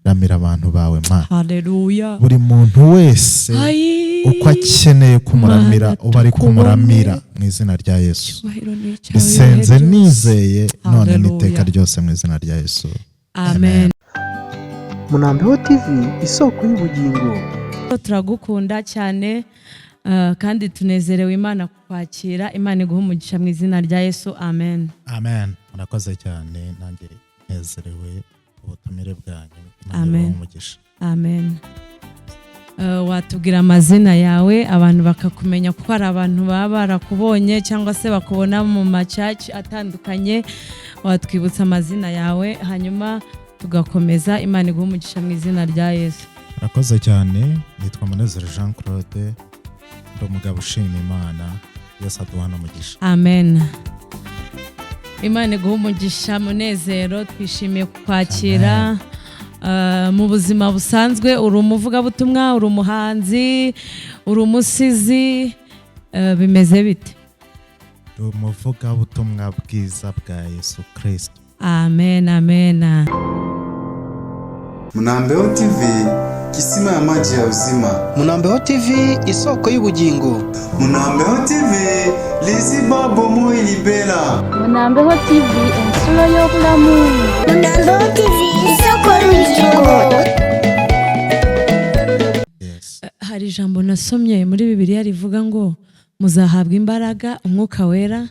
ramira abantu bawe Mana. Haleluya. Buri muntu wese uko akeneye kumuramira uba ari kumuramira mu izina rya Yesu. Bisenze nizeye none n'iteka ryose mu izina rya Yesu. Amen. Munambeho TV, isoko y'ubugingo. Turagukunda cyane kandi tunezerewe Imana kukwakira. Imana iguhe umugisha mu izina rya Yesu. Amen. Amen. Murakoze cyane, nanjye nezerewe ubutumire bwanyu. Amen. Amen. Watubwira amazina yawe abantu bakakumenya, kuko hari abantu baba barakubonye cyangwa se bakubona mu macaci atandukanye. Watwibutsa amazina yawe hanyuma tugakomeza. Imana iguhe umugisha mu izina rya Yesu. Murakoze cyane, nitwa Munezero Jean Claude, ndi umugabo ushima Imana. Yesu aduhana umugisha. Amen. Imana iguhe umugisha Munezero, twishimiye kukwakira. Mu buzima busanzwe uri umuvugabutumwa, uri umuhanzi, uri umusizi, bimeze bite? Umuvugabutumwa bwiza bwa Yesu Kristo. Amen, amen. Munambeho TV, kisima ya maji ya uzima. Munambeho TV, isoko y'ubugingo. Munambeho TV, liziba bomo ilibela. Munambeho TV, insolo y'obulamu. Munambeho TV, isoko y'ubugingo. Yes. Hari ijambo nasomye muri Bibiliya rivuga ngo muzahabwa imbaraga umwuka wera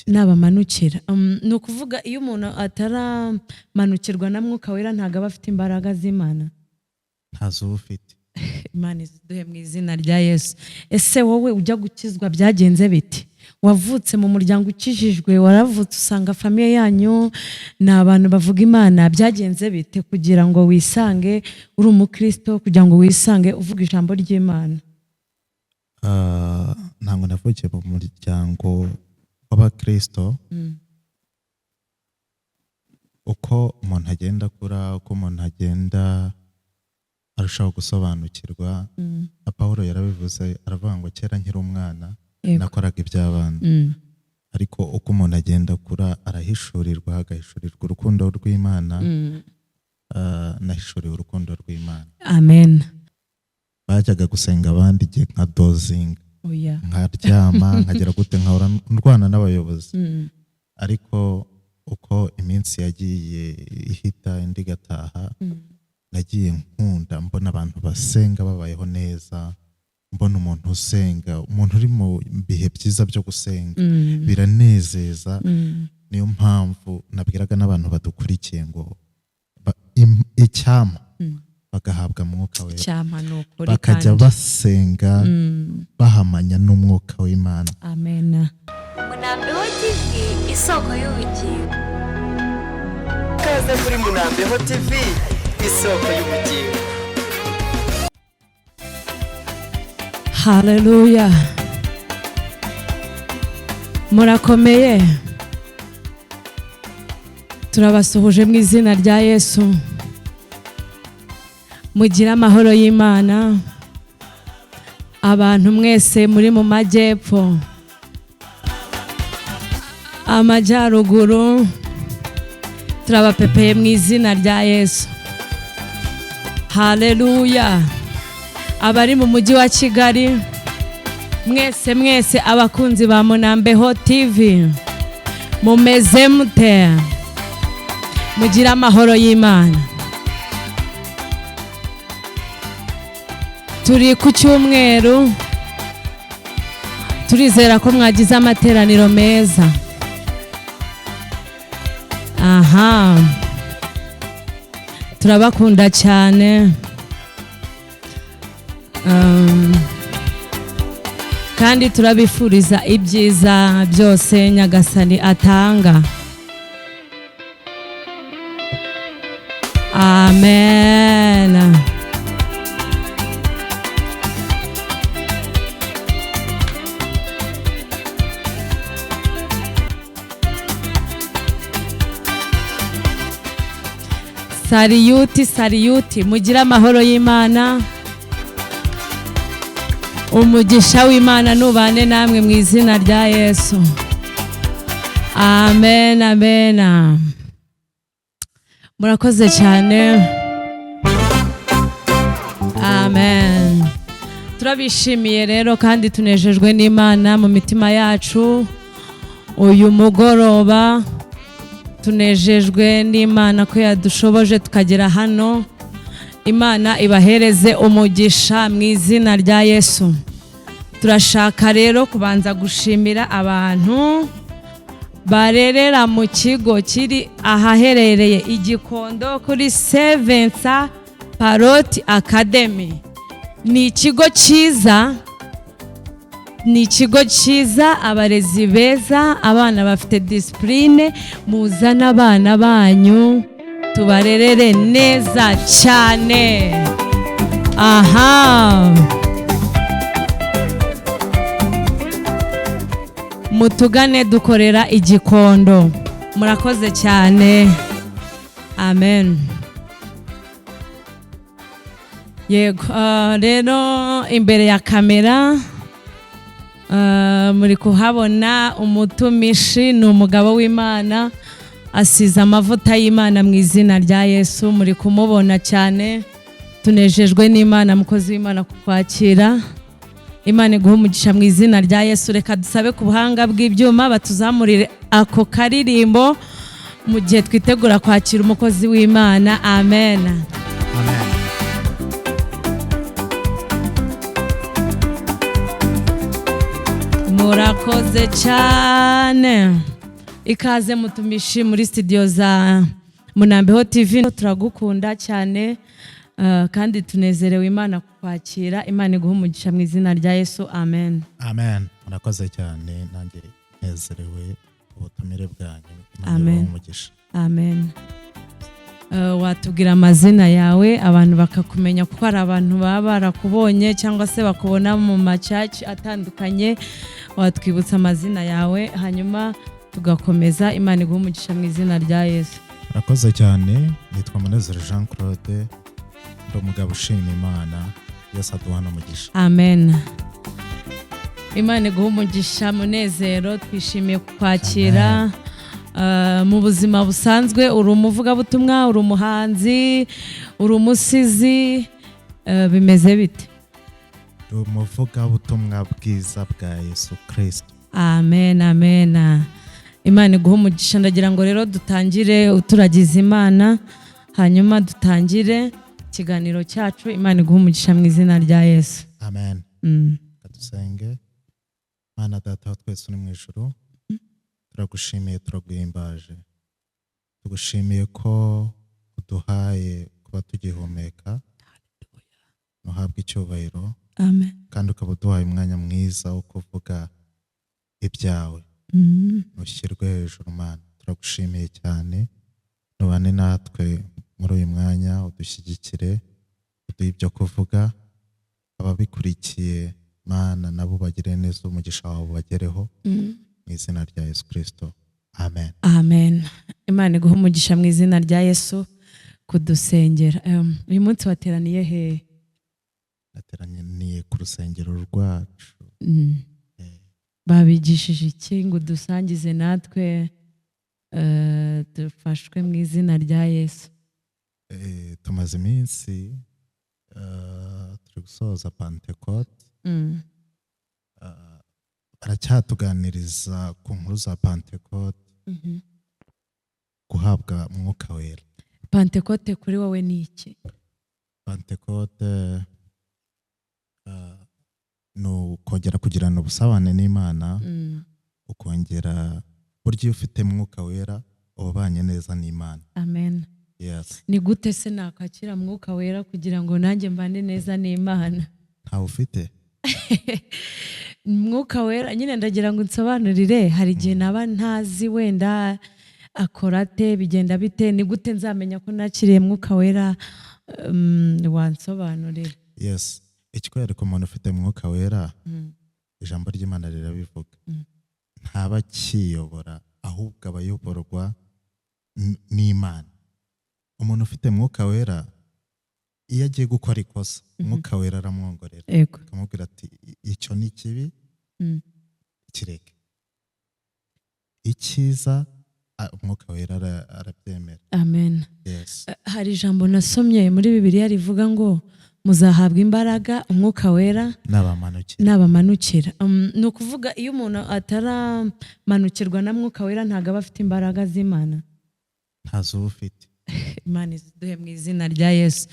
n'abamanukira. Ni ukuvuga iyo umuntu ataramanukirwa na mwuka wera ntabwo aba afite imbaraga z'Imana. Ntazo ufite. Imana iziduhe mu izina rya Yesu. Ese wowe ujya gukizwa byagenze bite? Wavutse mu muryango ukijijwe, waravutse usanga famiye yanyu ni abantu bavuga Imana, byagenze bite kugira ngo wisange uri umukristo, kugira ngo wisange uvuga ijambo ry'Imana? Ntabwo navukiye mu muryango w'abakristo. Uko umuntu agenda akura, uko umuntu agenda arushaho gusobanukirwa, na Pawulo yarabivuze, aravuga ngo kera nkiri umwana nakoraga iby'abana, ariko uko umuntu agenda akura arahishurirwa, agahishurirwa urukundo rw'Imana. Nahishuriwe urukundo rw'Imana. Amen. Bajyaga gusenga abandi igihe nka dozinga, nkaryama nkagera gute nkahora ndwana n'abayobozi. Ariko uko iminsi yagiye ihita indi gataha, nagiye nkunda mbona abantu basenga babayeho neza, mbona umuntu usenga, umuntu uri mu bihe byiza byo gusenga, biranezeza. Niyo mpamvu nabwiraga n'abantu badukurikiye ngo icyama bagahabwa mwuka wera, bakajya basenga bahamanya n'umwuka w'Imana. Amen. Munambeho TV, isoko y'ubugingo. Kaze kuri Munambeho TV, isoko y'ubugingo. Haleluya. Murakomeye. Turabasuhuje mu izina rya Yesu. Mugira amahoro y'Imana. Abantu mwese muri mu majyepfo, amajyaruguru, turabapepeye mu izina rya Yesu. Haleluya. Abari mu mujyi wa Kigali, mwese abakunzi ba Munambeho TV, mumeze mute? Mugira amahoro y'Imana. Turi ku cyumweru, turizera ko mwagize amateraniro meza. Aha, turabakunda cyane. Kandi turabifuriza ibyiza byose Nyagasani atanga. Amen. Sariyuti, mugira amahoro y'Imana. Umugisha w'Imana nubane namwe mu izina rya Yesu. Amen, amen. Murakoze cyane. amen. Turabishimiye rero kandi tunejejwe n'Imana mu mitima yacu uyu mugoroba. Tunejejwe n'Imana ko yadushoboje tukagera hano. Imana ibahereze umugisha mu izina rya Yesu. Turashaka rero kubanza gushimira abantu barerera mu kigo kiri ahaherereye Igikondo kuri Sevensa Paroti Academy. Ni ikigo cyiza, abarezi beza, abana bafite discipline. Muzana abana banyu tubarerere neza cyane. Aha, mutugane dukorera Igikondo. Murakoze cyane, amen. Yego, rero imbere ya kamera muri kuhabona umutumishi, ni umugabo w'Imana, asize amavuta y'Imana mu izina rya Yesu. Muri kumubona cyane. Tunejejwe n'Imana, mukozi w'Imana, kukwakira. Imana iguhe umugisha mu izina rya Yesu. Reka dusabe ku buhanga bw'ibyuma batuzamurire ako karirimbo mu gihe twitegura kwakira umukozi w'Imana. Amen. Murakoze cyane. Ikaze mutumishi muri studio za Munambeho TV. Turagukunda cyane kandi tunezerewe Imana kukwakira. Imana iguhe umugisha mu izina rya Yesu. Amen. Amen. Murakoze cyane, nanjye nezerewe ubutumire bwanyu. Amen. Umugisha. Amen. Watubwira amazina yawe abantu bakakumenya, kuko hari abantu baba barakubonye cyangwa se bakubona mu macaci atandukanye. Watwibutsa amazina yawe hanyuma tugakomeza. Imana iguhe umugisha mu izina rya Yesu. Murakoze cyane. Nitwa Munezero Jean Claude, ndi umugabo ushima Imana. Yesu aduhana umugisha. Amen. Imana iguhe umugisha Munezero, twishimiye kukwakira. Mu buzima busanzwe uri umuvugabutumwa, uri umuhanzi, uri umusizi, bimeze bite? Umuvugabutumwa bwiza bwa Yesu Kristo. Amen, amen. Imana iguhe umugisha. Ndagira ngo rero dutangire uturagiza Imana, hanyuma dutangire ikiganiro cyacu. Imana iguhe umugisha mu izina rya Yesu. Amen. Kadusenge. Mana Data wa twese uri mu ijuru, turagushimiye, turaguhimbaje. Tugushimiye ko uduhaye kuba tugihumeka. Nuhabwe icyubahiro. Amen. Kandi ukaba uduhaye umwanya mwiza wo kuvuga ibyawe. Nushyirwe hejuru Mana. Turagushimiye cyane. Nubane natwe muri uyu mwanya, udushyigikire, uduhe ibyo kuvuga. Ababikurikiye Mana nabo bagire neza, umugisha wawe bagereho. Mu izina rya Yesu Kristo. Amen. Amen. Imana iguhe umugisha mu izina rya Yesu. Kudusengera. Uyu munsi wateraniye he? Nateraniye ku rusengero rwacu. Babigishije iki ngo dusangize natwe dufashwe mu izina rya Yesu? Tumaze iminsi turi gusoza Pentecote. Baracyatuganiriza ku nkuru za Pentecote, guhabwa Mwuka Wera. Pentecote kuri wowe ni iki? Pentecote ni ukongera kugirana ubusabane n'Imana, ukongera burya iyo ufite Mwuka Wera ubanye neza n'Imana. Amen. Yes. Ni gute se nakakira Mwuka Wera kugira ngo nanjye mbane neza n'Imana? Ntawe ufite? Mwuka Wera nyine ndagira ngo nsobanurire. Hari igihe naba ntazi wenda akora ate, bigenda bite, ni gute nzamenya ko nakiriye Mwuka Wera? Wansobanurira. Yes. Ikikwereka umuntu ufite Mwuka Wera, ijambo ry'Imana rirabivuga. Ntaba akiyobora, ahubwo aba ayoborwa n'Imana. Umuntu ufite Mwuka Wera iyo agiye gukora ikosa, Mwuka Wera aramwongorera, akamubwira ati icyo ni kibi, kireke. Icyiza Umwuka Wera arabyemera. Amen. Yes. Hari ijambo nasomye muri Bibiliya rivuga ngo muzahabwa imbaraga umwuka wera n'abamanukira. ni ukuvuga iyo umuntu ataramanukirwa na mwuka wera ntabwo aba afite imbaraga z'Imana. ntazo ufite. Imana iziduhe mu izina rya Yesu.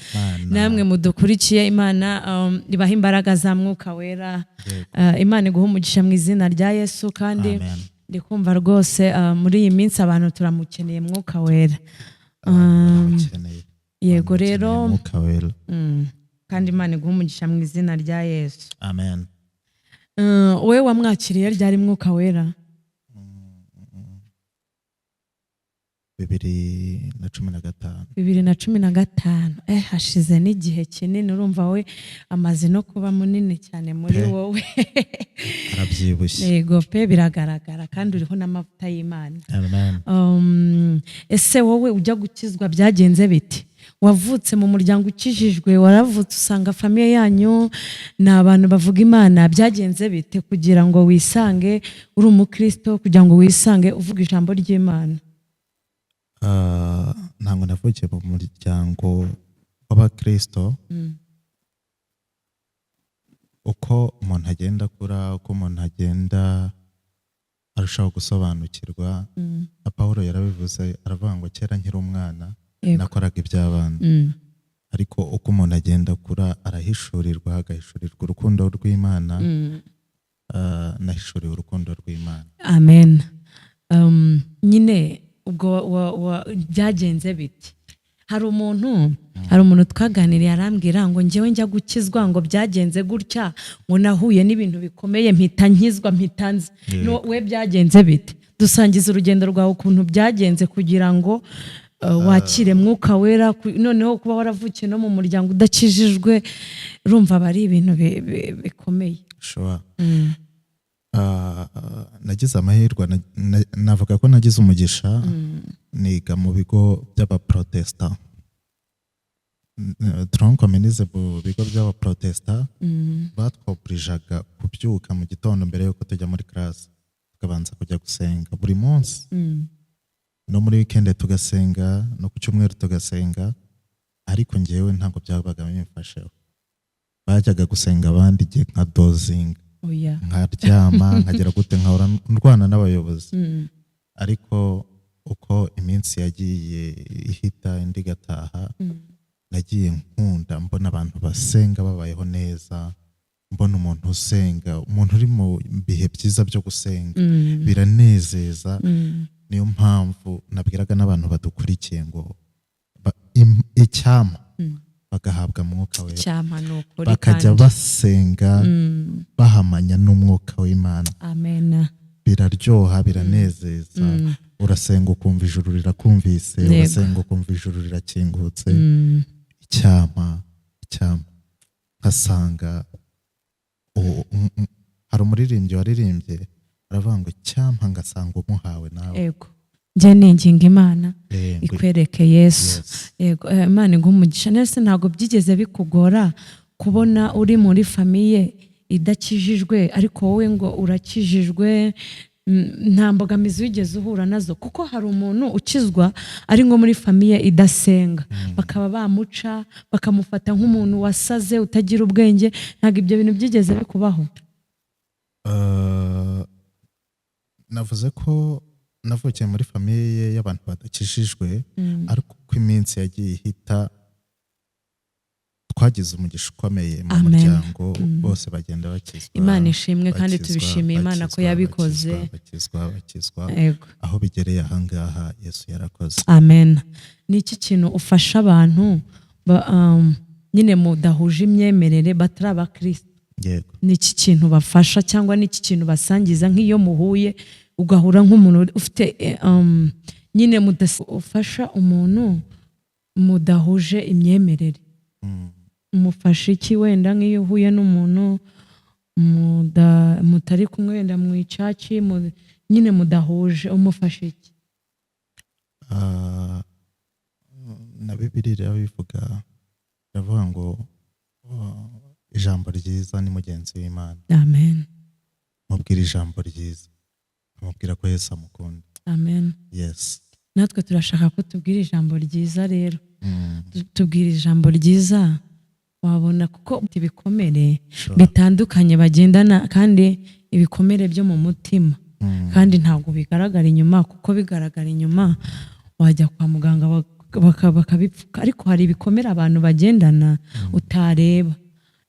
Namwe mudukurikiye, Imana ibaha imbaraga za mwuka wera. Imana iguha umugisha mu izina rya Yesu. Kandi ndi kumva rwose muri iyi minsi abantu turamukeneye mwuka wera. Yego rero kandi Imana iguha umugisha mu izina rya Yesu. Amen. Wowe wamwakiriye ryari mwuka wera? 2015. Hashize n'igihe kinini. Urumva we amaze no kuba munini cyane muri wowe. Arabyibushye. Yego pe, biragaragara kandi uriho n'amavuta y'Imana. Amen. Ese wowe ujya gukizwa byagenze biti? Wavutse mu muryango ukijijwe, waravutse usanga famiye yanyu ni abantu bavuga Imana, byagenze bite kugira ngo wisange uri umukristo, kugira ngo wisange uvuga ijambo ry'Imana? Ntabwo navukiye mu muryango w'abakristo. Uko umuntu agenda akura, uko umuntu agenda arushaho gusobanukirwa, Pawulo yarabivuze, aravuga ngo kera nkiri umwana nakoraga iby'abana, ariko uko umuntu agenda akura arahishurirwa, agahishurirwa urukundo rw'Imana. Nahishuriwe urukundo rw'Imana. Amen. Nyine ubwo byagenze biti? Hari umuntu twaganiriye arambwira ngo njyewe njya gukizwa ngo byagenze gutya, ngo nahuye n'ibintu bikomeye mpita nkizwa mpita nzi. We byagenze bite? Dusangiza urugendo rwawe ukuntu byagenze kugira ngo wakire mwuka wera. Noneho kuba waravukiye no mu muryango udakijijwe, urumva aba ari ibintu bikomeye. Sure. Nagize amahirwe, navuga ko nagize umugisha. Niga mu bigo by'abaprotesta, tronkomenize mu bigo by'abaprotesta. Batwoburijaga kubyuka mu gitondo mbere yuko tujya muri class, tukabanza kujya gusenga buri munsi. No muri weekend tugasenga, no ku cyumweru tugasenga, ariko njyewe ntabwo byabaga bimfasheho. Bajyaga gusenga abandi igihe nka dozinga, nkaryama, nkagera gute, nkahora ndwana n'abayobozi. Ariko uko iminsi yagiye ihita indi gataha, nagiye nkunda mbona abantu basenga babayeho neza, mbona umuntu usenga, umuntu uri mu bihe byiza byo gusenga, biranezeza. Niyo mpamvu nabwiraga n'abantu badukurikiye ngo icyama bagahabwa mwuka wera, bakajya basenga bahamanya n'umwuka w'Imana. Amen. Biraryoha, biranezeza. Urasenga ukumva ijuru rirakumvise, urasenga ukumva ijuru rirakingutse. Icyama nkasanga hari umuririmbyi waririmbye aravuga ngo icyampa ngasanga umuhawe nawe. Yego, njye ninginga Imana ikwereke Yesu. Yego, Imana iguha umugisha. Nese ntabwo byigeze bikugora kubona uri muri famiye idakijijwe ariko wowe ngo urakijijwe? Nta mbogamizi wigeze uhura nazo? Kuko hari umuntu ukizwa ari nko muri famiye idasenga, bakaba bamuca bakamufata nk'umuntu wasaze utagira ubwenge. Ntabwo ibyo bintu byigeze bikubaho? Navuze ko navukiye muri famiye y'abantu badakijijwe, ariko uko iminsi yagiye ihita twagize umugisha ukomeye mu muryango, bose bagenda bakizwa. Imana ishimwe kandi tubishimiye Imana ko yabikoze. Bakizwa aho bigereye ahangaha, Yesu yarakoze. Amen. Ni iki kintu ufasha abantu nyine mudahuje imyemerere batari abakristo? Ni iki kintu bafasha cyangwa ni iki kintu basangiza nk'iyo muhuye ugahura nk'umuntu ufite nyine ufasha umuntu mudahuje imyemerere? Umufasha iki wenda nk'iyo uhuye n'umuntu mutari kumwe wenda mu icaci nyine mudahuje, umufasha iki? Na Bibiliya bivuga, iravuga ngo ijambo ryiza ni mugenzi w'Imana. Amen. Mubwira ijambo ryiza, mubwira ko Yesu amukunda. Amen. Yes. Natwe turashaka ko tubwira ijambo ryiza rero. Tubwira ijambo ryiza wabona kuko ibikomere bitandukanye bagendana kandi ibikomere byo mu mutima kandi ntabwo bigaragara inyuma kuko bigaragara inyuma wajya kwa muganga bakabipfuka ariko hari ibikomere abantu bagendana utareba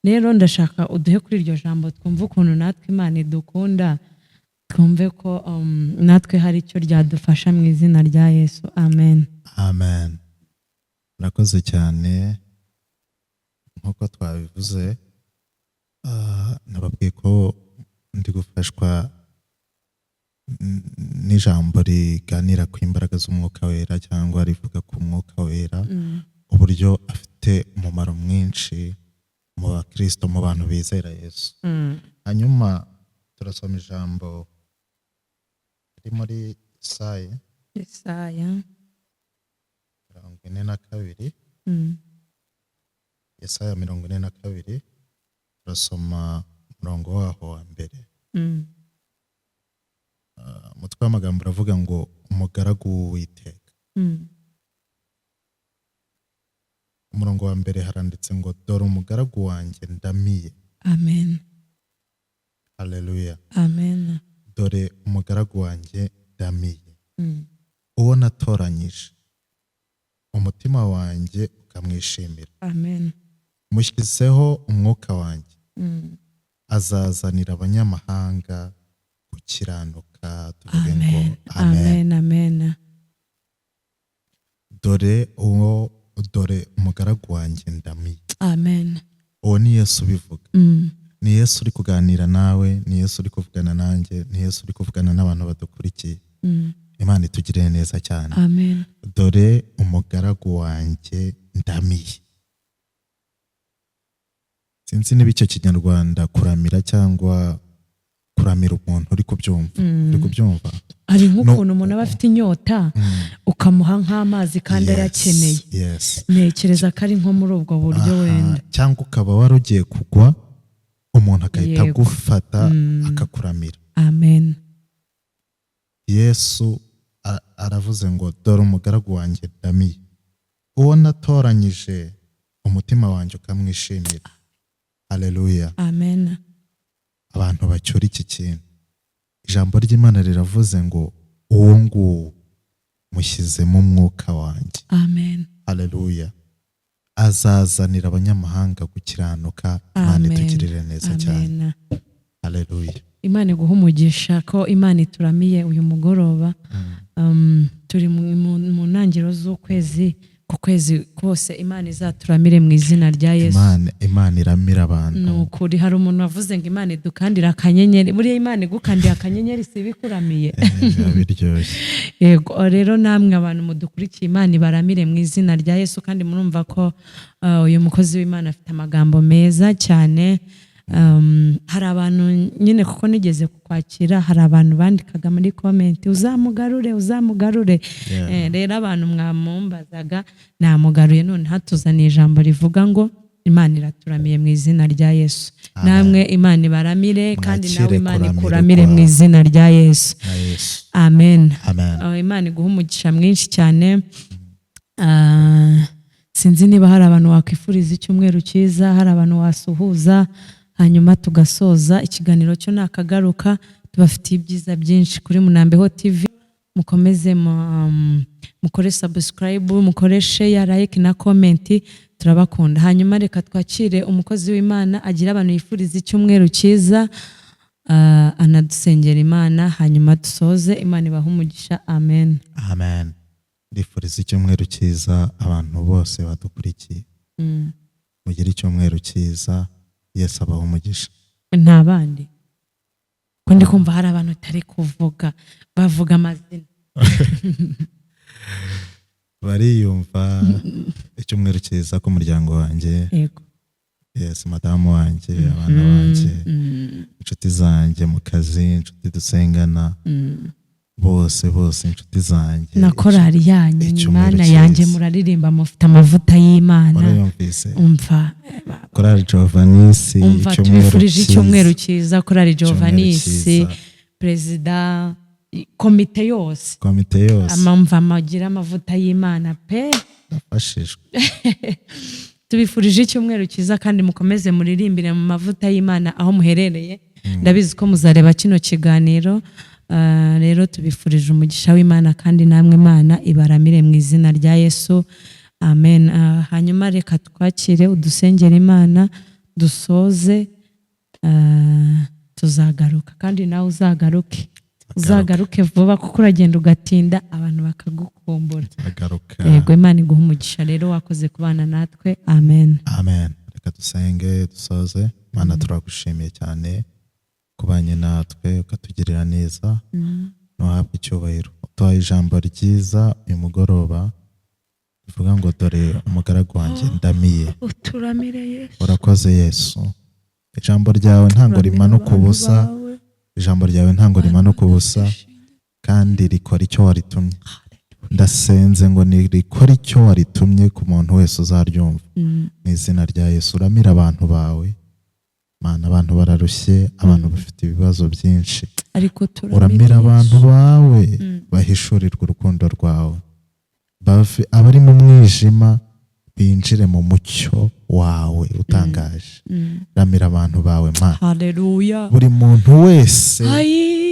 rero ndashaka uduhe kuri iryo jambo twumve ukuntu natwe Imana idukunda twumve ko natwe hari icyo ryadufasha mu izina rya Yesu amen amen. Murakoze cyane nk'uko twabivuze nababwiye ko ndi gufashwa n'ijambo riganira ku imbaraga z'umwuka wera cyangwa rivuga ku mwuka wera uburyo afite umumaro mwinshi mu bakristo mu bantu bizera Yesu. Hanyuma turasoma ijambo riri muri Yesaya 42 Yesaya 42 turasoma umurongo waho wa mbere. Umutwe w'amagambo uravuga ngo umugaragu w'Uwiteka. Umurongo wa mbere haranditse ngo dore umugaragu wanjye ndamiye. Amen. Haleluya. Amen. Dore umugaragu wanjye ndamiye. Uwo natoranyije umutima wanjye ukamwishimira. Amen. Mushyizeho umwuka wanjye. Azazanira abanyamahanga gukiranuka tuvuge ngo amen. Amen. Dore umugaragu wanjye ndamiye. Amen. Uwo ni Yesu ubivuga. Ni Yesu uri kuganira nawe, ni Yesu uri kuvugana nanjye, ni Yesu uri kuvugana n'abantu badukurikiye. Imana itugirire neza cyane. Amen. Dore umugaragu wanjye ndamiye. Sinzi niba icyo kinyarwanda kuramira cyangwa kuramira umuntu uri kubyumva. Ari nk'ukuntu umuntu aba afite inyota ukamuha nk'amazi kandi ayakeneye. Ntekereza ko ari nko muri ubwo buryo wenda. Cyangwa ukaba wari ugiye kugwa umuntu akahita agufata akakuramira. Amen. Yesu aravuze ngo dore umugaragu wanjye ndamiye. Uwo natoranyije umutima wanjye ukamwishimira. Haleluya. Amen. Abantu bacyura iki kintu. Ijambo ry'Imana riravuze ngo uwo nguwo mushyizemo umwuka wanjye. Amen. Haleluya. Azazanira abanyamahanga gukiranuka. Imana itugirire neza cyane. Haleluya. Imana iguha umugisha ko Imana ituramiye uyu mugoroba. Turi mu ntangiriro z'ukwezi ku kwezi kose Imana izaturamire mu izina rya Yesu. Imana iramira abantu. Nukuri hari umuntu wavuze ngo Imana idukandira akanyenyeri. Buriya Imana igukandiye akanyenyeri si bikuramiye. Biryoshye. Yego rero namwe abantu mudukurikiye Imana ibaramire mu izina rya Yesu kandi murumva ko uyu mukozi w'Imana afite amagambo meza cyane. Hari abantu nyine kuko nigeze kukwakira hari abantu bandikaga muri comment uzamugarure. Rero abantu mwamumbazaga namugaruye none hatuzaniye ijambo rivuga ngo Imana iraturamiye mu izina rya Yesu. Namwe Imana ibaramire kandi nawe Imana ikuramire mu izina rya Yesu. Amen. Imana iguha umugisha mwinshi cyane. Sinzi niba hari abantu wakwifuriza icyumweru cyiza, hari abantu wasuhuza hanyuma tugasoza ikiganiro cyo nakagaruka. Tubafitiye ibyiza byinshi kuri Munambeho TV. Mukomeze mukore subscribe, mukore share, like na comment. Turabakunda. Hanyuma reka twakire umukozi w'Imana agira abantu yifuriza icyumweru cyiza, anadusengera Imana hanyuma dusoze. Imana ibaha umugisha. Amen. Amen. Ndifuriza icyumweru cyiza abantu bose badukurikiye. Mugire icyumweru cyiza. Yesu abaha umugisha. Nta bandi ko ndi kumva hari abantu utari kuvuga bavuga amazina. Bariyumva. Icyumweru cyiza ku muryango wanjye. Yego. Yes, madamu wanjye, abana banjye, inshuti zanjye mu kazi, inshuti dusengana. Bose inshuti zanjye na korari yanyu Imana yanjye muraririmba mufite amavuta y'Imana. Urayumvise? Umva korari Giovannis icyumweru cyiza. Korari Giovannis, perezida, komite yose amamva amagira amavuta y'Imana pe. Nafashijwe. tubifurije icyumweru cyiza kandi mukomeze muririmbire mu mavuta y'Imana aho muherereye. Ndabizi ko muzareba kino kiganiro. Rero tubifurije umugisha w'Imana kandi namwe Imana ibaramire mu izina rya Yesu. Amen. Hanyuma reka twakire udusengera Imana dusoze, tuzagaruka kandi nawe uzagaruke vuba kuko uragenda ugatinda abantu bakagukumbura. Yego, Imana iguha umugisha rero, wakoze kubana natwe. Amen. Amen. Reka dusenge dusoze. Mana turagushimiye cyane kubanye natwe ukatugirira neza. Nuhabwe icyubahiro. Utuhaye ijambo ryiza uyu mugoroba bivuga ngo dore umugaragu wanjye ndamiye. Uturamire Yesu. Urakoze Yesu. Ijambo ryawe ntango rimanuka ubusa. Ijambo ryawe ntango rimanuka ubusa kandi rikora icyo waritumye. Ndasenze ngo rikora icyo waritumye ku muntu wese uzaryumva. Mu izina rya Yesu uramira abantu bawe. Mana, abantu bararushye, abantu bafite ibibazo byinshi. Ariko uramira abantu bawe bahishurirwa urukundo rwawe. Abari mu mwijima binjire mu mucyo wawe utangaje. Ramira abantu bawe Mana. Haleluya. Buri muntu wese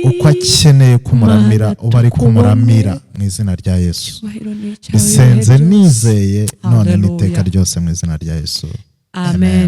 uko akeneye kumuramira uba ari kumuramira mu izina rya Yesu. Bisenze nizeye none n'iteka ryose mu izina rya Yesu. Amen.